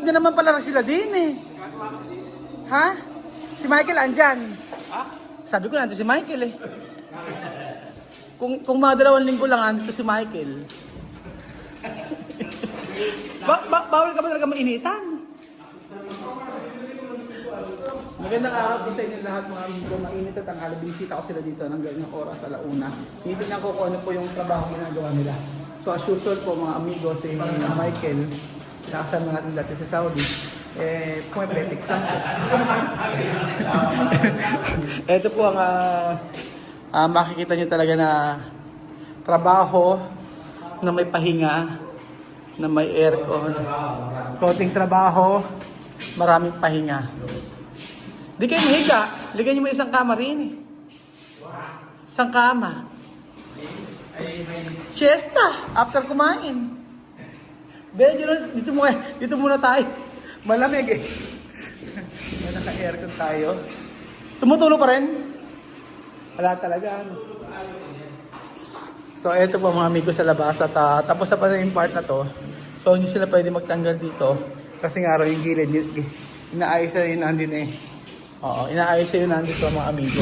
malamig na naman pala sila din eh. Ha? Si Michael andyan. Sabi ko nandito si Michael eh. Kung mga 2 linggo lang andito si Michael. Bawal ka ba talaga mainitan? Magandang araw po sa inyo lahat mga amigo. Mainit at tanghali. Binisita ko sila dito ng ganyang oras alauna. Tinitingnan ko kung ano po yung trabaho ginagawa nila. So as usual po mga amigo, si Michael, nakasama natin dati sa Saudi, pumipetics lang po. Ito po ang makikita nyo talaga na trabaho na may pahinga, na may aircon. Konting trabaho, maraming pahinga. Di kayo mahiga. Ligyan nyo mo isang kama rin eh. Isang kama. Siesta. After kumain. Dito muna tayo. Malamig eh. May naka-aircon tayo. Tumutulo pa rin? Wala talaga ano. So eto po mga amigo sa labas. At tapos na pa na yung part na to. So hindi sila pwede magtanggal dito. Kasi nga raw yung gilid. Inaayos na yun nandun eh. Oo, inaayos yun nandito mga amigo.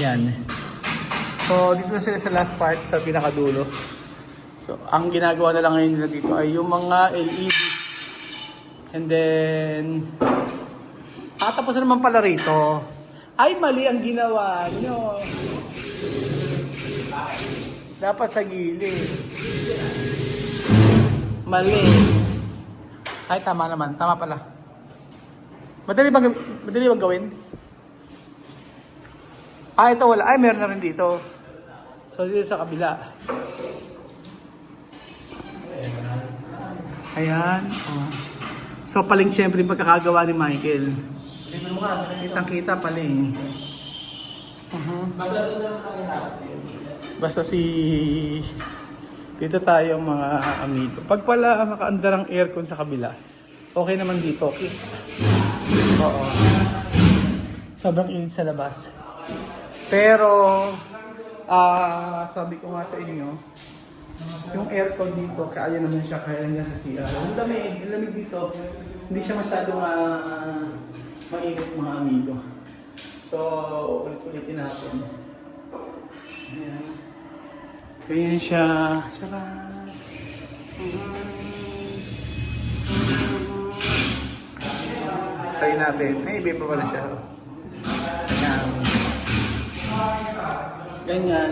Yan. So, dito na sila sa last part, sa pinakadulo. So, ang ginagawa na lang ngayon nila dito ay yung mga LED. And then, tapos na naman pala rito. Ay, mali ang ginawa nyo. Dapat sa gilid. Mali. Ay, tama naman. Tama pala. Madali bang gawin? Ito wala. Ay, meron na rin dito. So, dito sa kabila. Ayan. Oh. So, paling siyempre yung pagkakagawa ni Michael. Kitang-kita paling. Basta dito tayo mga amigo. Pag pala makaandar ang aircon sa kabila, okay naman dito. Okay. Oo. Sobrang init sa labas. Pero, sabi ko nga sa inyo, yung aircon dito, kaya naman siya, kaya niya sa CR. Ang lamig dito. Hindi siya masyadong mainit mga amigo. So, ulit-ulitin natin. Ayan. Ganyan siya. Sarap. Tayo natin. Ay, iba pa pala siya. Ayan. Ganyan.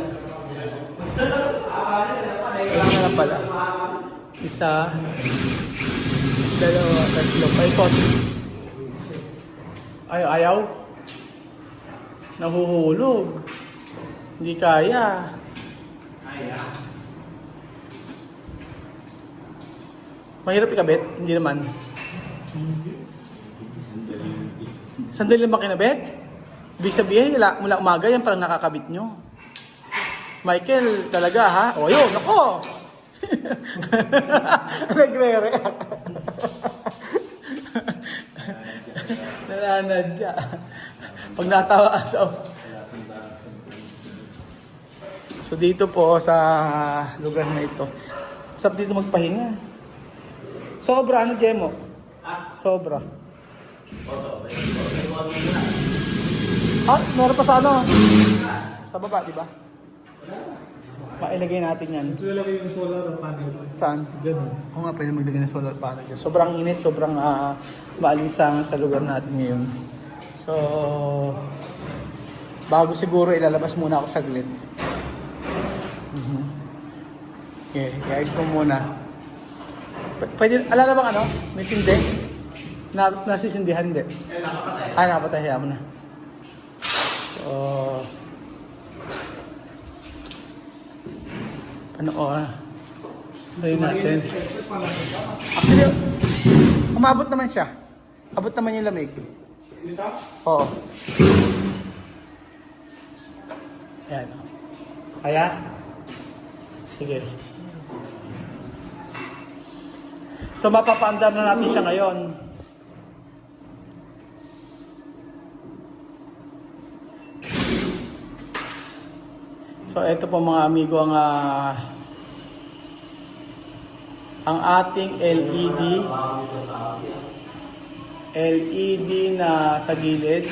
Ganyan na pala. Isa. Dalawa. Tatlo. Paikot. Ayaw. Nahuhulog. Hindi kaya. Mahirap ikabit? Hindi naman. Sandali lang ba kinabit? Ibig sabihin, mula umaga yan parang nakakabit nyo. Michael, talaga ha? O yun, ako! Nagre-react. Nananadya. Pag natawa ka sa... So dito po sa lugar na ito, sarap dito magpahinga. Sobra, ano Jemo? Sobra. Meron pa sa ano? Sa baba, di ba? Mailagay natin yan. Ilagay yung solar panel. Saan? Diyan. Oo nga, pwede maglagay ng solar panel dyan. Sobrang init, sobrang maalinsang sa lugar natin ngayon. So, bago siguro ilalabas muna ako saglit. Okay, i-ayos mo muna. Pwede, alala bang ano? May sindi? Nasisindihan, hindi? Nakapatay. Nakapatay. Hayaan mo na. So, Tayo natin. Actually, umabot naman siya. Abot naman yung lamig. Oo. Ayan. Kaya? Sige. So, mapapaandar na natin siya ngayon. So, ito po mga amigo ang ating LED LED na sa gilid.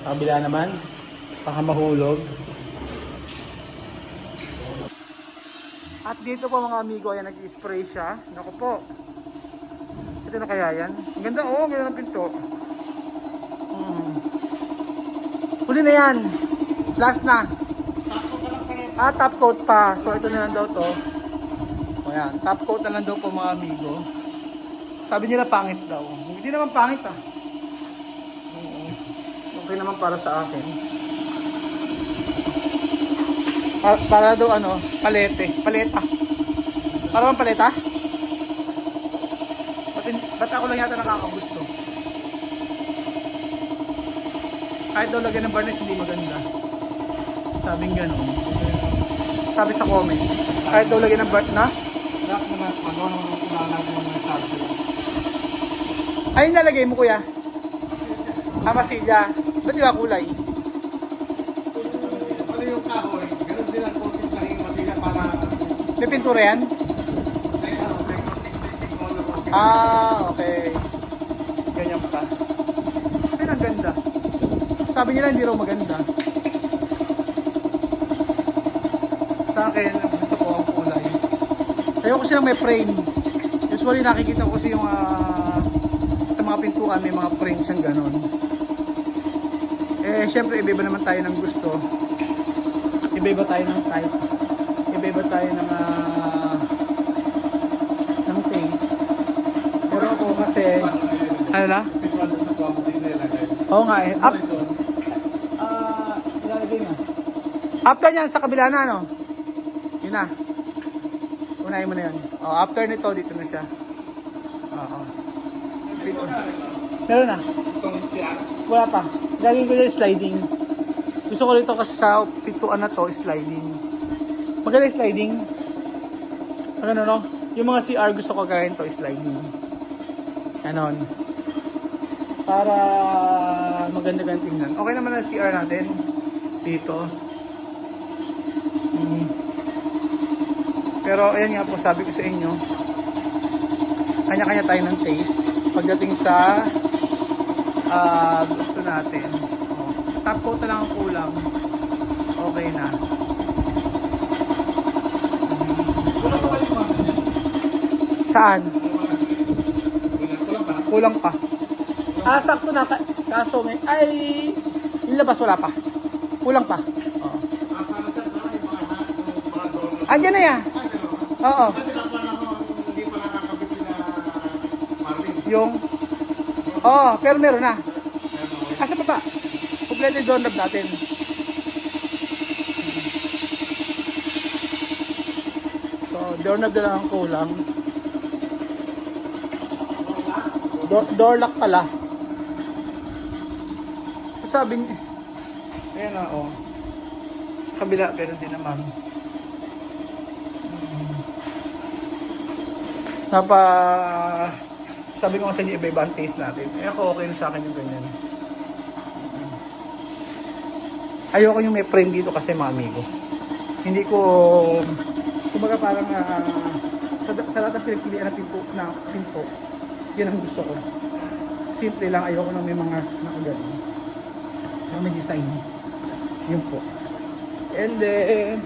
Sa kabila naman, baka mahulog. At dito po mga amigo, ayan, nag-spray siya. Naku po. Ito na kaya yan? Ang ganda, oh, ang ganda ng pinto. Huli na yan. Last na. Top coat pa. So ito na lang daw to. O yan, top coat na lang daw po mga amigo. Sabi nila pangit daw. Hindi naman pangit ah. Okay naman para sa akin. Para daw ano, paleta. Para bang paleta? Ba't ako lang yata nakakagusto? Kahit daw lagyan ng varnish hindi maganda. Sabing gano'n. Sabi sa comment. Kahit daw lagyan ng varnish na? Dapat naman, ano naman ng sabi. Ayun nalagay mo kuya? Masilya. Ba't di ba kulay? Ano yung kahoy? Ganun din ang coating lang yung matila para... May pintura yan? Okay. Ganyan pa. Ay, ang ganda. Sabi nila hindi raw maganda. Sa akin, gusto ko ang kulay. Ayoko silang may frame. Usually nakikita ko kasi yung sa mga pintuan may mga frame siyang ganon. Eh, syempre, iba-iba naman tayo ng gusto. Iba-iba tayo ng type. Iba-iba tayo ng taste. Pero ako kasi... Ano na? Oo nga eh. Ilalagay na. After niyan, sa kabila na, no? Yun na. Unahin mo na yun. After nito, dito na siya. Oo. Meron na. Wala pa. Laging ko yung sliding. Gusto ko rito kasi sa pintuan na to, sliding. Maganda yung sliding. Ano no? Yung mga CR gusto ko gawin to, sliding. Ganon. Para maganda kang tingnan. Okay naman ang CR natin. Dito. Pero ayan nga po, sabi ko sa inyo, kanya-kanya tayo ng taste. Pagdating sa gusto natin. Top coat na lang ang kulang. Okay na. Saan? Kulang pa. Sakto na. Kaso may... Ay! Yung labas wala pa. Kulang pa. Andiyan na yan. Oo. Yung... pero meron na. Asa pa ba? Completed doorknob natin. So, doorknob na lang ang kulang. Door lock pala. Sabi niya. Ayan na, sa kabila, pero din naman. Sabi ko sa inyo, iba-iba ang taste natin. Ako okay na sa akin yung ganyan. Ayoko yung may frame dito kasi mga amigo. Hindi ko, kumbaga parang sa lahat ng pinagpilian na pinto, yun ang gusto ko. Simple lang, ayoko na may mga nakagano. May design. Yun po. And then,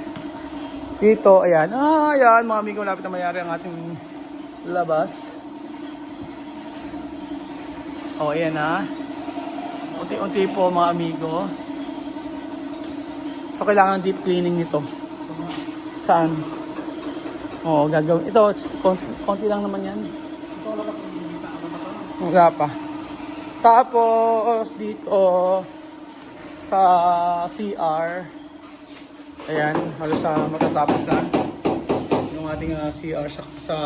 dito, ayan. Ayan, mga amigo, lapit na mayari ang ating labas. Ayan na. Unti-unti po mga amigo. So, kailangan ng deep cleaning nito. Saan? Gagawin. Ito, konti lang naman yan. Wala pa. Tapos, dito, sa CR, ayan, halos matatapos na. Yung ating CR sa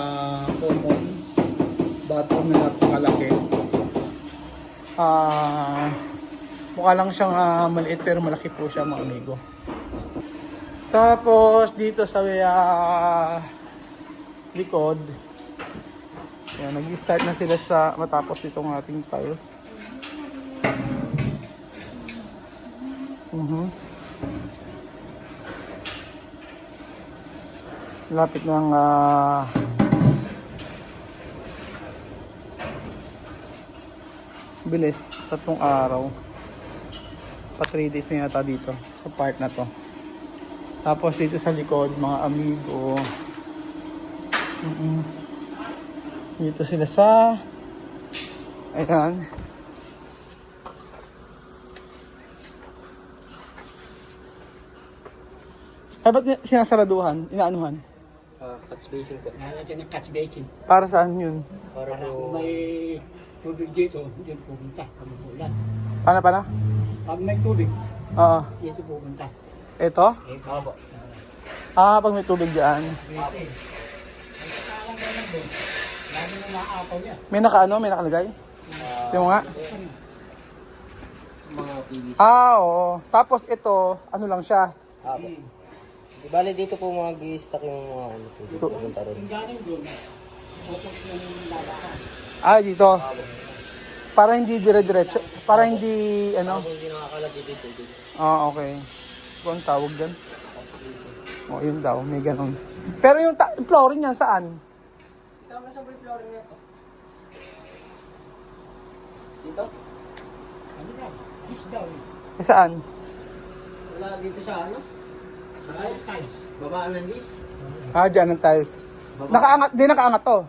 common bathroom na napakalaki. Mukha lang siyang maliit pero malaki po siya mga amigo. Tapos dito sa likod, ayan, nag-start na sila sa matapos itong ating tiles. Lapit ng bilis, 3 araw. Pa 3 days na yata dito sa part na to. Tapos dito sa likod, mga amigo. Dito sila sa ayan. Ay, ba't sinasaraduhan? Inaanuhan? Catch basin po. Nalagyan ng catch basin. Para saan yun? Para Para kung po, may tubig dito, diyan pupunta. Pag umulan. Paano? Pag may tubig, Oo. dito pupunta. Ito? opo. Pag may tubig dyan. Pwede. May kakalang na lang doon. Lalo na naapaw niya. May may nakalagay? Yung nga. Mga PVC. Oo. Tapos ito, ano lang siya? Opo. Di bali dito po mag-i-stock yung mga ano po. Dito pupunta ron. Yung galing doon, photos na yung lalakan. Dito. Para hindi dire-diretso. Para hindi, ano? Kung hindi nakakalat dito tubig. Okay. Kung ang tawag dyan? Yun daw. May ganun. Pero yung flooring yan, saan? Tama sa flooring nito. Dito? Ano na? This daw. Saan? Wala dito sa ano? Sa size. Babaan ng list? Dyan ang tiles. Nakaangat, di nakaangat to.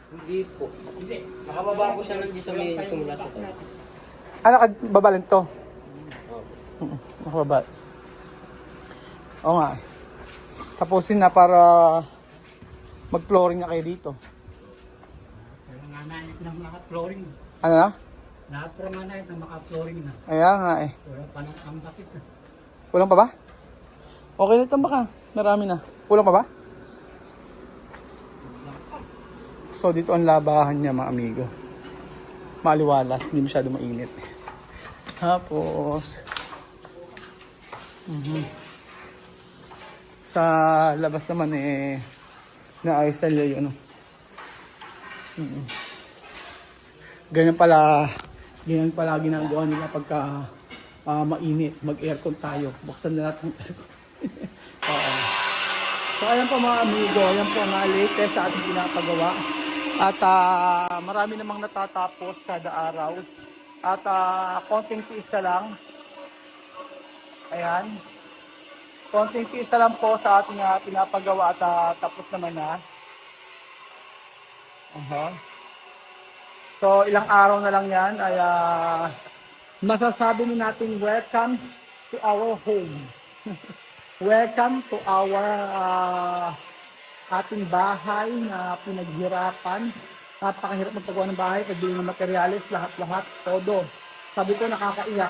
Hindi po. Hindi. Nakababa po siya nandiyan sa may simula sa tiles. Nakababalin to. Opo. Nakababal. Oo nga. Tapusin na para mag-flooring na kayo dito. Pero nga nahin ng maka-flooring. Ano na? Lahat pero nga nahin ng maka-flooring na. Ayan nga eh. Wala pa ng ambakit na. Kulang pa ba? Okay na ito baka. Marami na. Kulang pa ba? So dito ang labahan niya mga amigo. Maliwalas, hindi masyado mainit. Tapos sa labas naman naayos nila yung ano. Ganyan pala ginagawa nila pagka mainit, mag-aircon tayo. Buksan na natin yung aircon. Oo. So ayan po mga amigo, ayan po ang latest sa ating pinapagawa. At marami namang natatapos kada araw. At konting tiis na lang. Ayan. Konting tiis na lang po sa ating pinapagawa at tapos naman na. So ilang araw na lang yan ay masasabi natin welcome to our home. Welcome to our ating bahay na pinaghirapan. Napakahirap magpagawa ng bahay, pagbili ng materyales, lahat-lahat, todo. Sabi ko nakakaiyak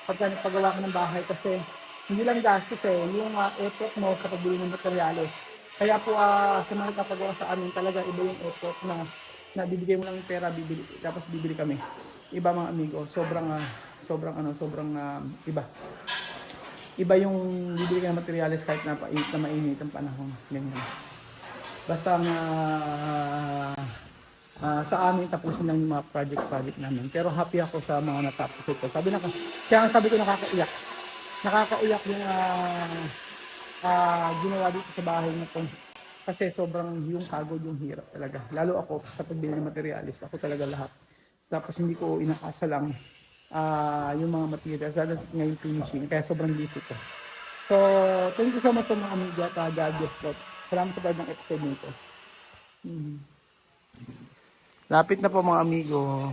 pagka nagpagawa ka ng bahay kasi hindi lang gastos yung effort mo sa pagbili ng materyales. Kaya po sa mga kapagawa sa amin talaga iba yung effort na bibigay mo lang yung pera, tapos bibili kami. Iba mga amigo, sobrang iba. Iba yung bibili ka ng materials kahit na mainit ang panahon. Ganyan. Basta sa amin tapusin lang yung mga project namin. Pero happy ako sa mga natapos ito. Kaya sabi ko nakakaiyak. Nakakaiyak yung ginawa dito sa bahay na to. Kasi sobrang yung pagod, yung hirap talaga. Lalo ako sa pagbili ng materials. Ako talaga lahat. Tapos hindi ko inakasa lang yung mga materials, lalo ngayon finishing, kaya sobrang busy ko. So, thank you so much sa mga amiga at God bless po. Salamat sa ng episode nito. Lapit na po mga amigo.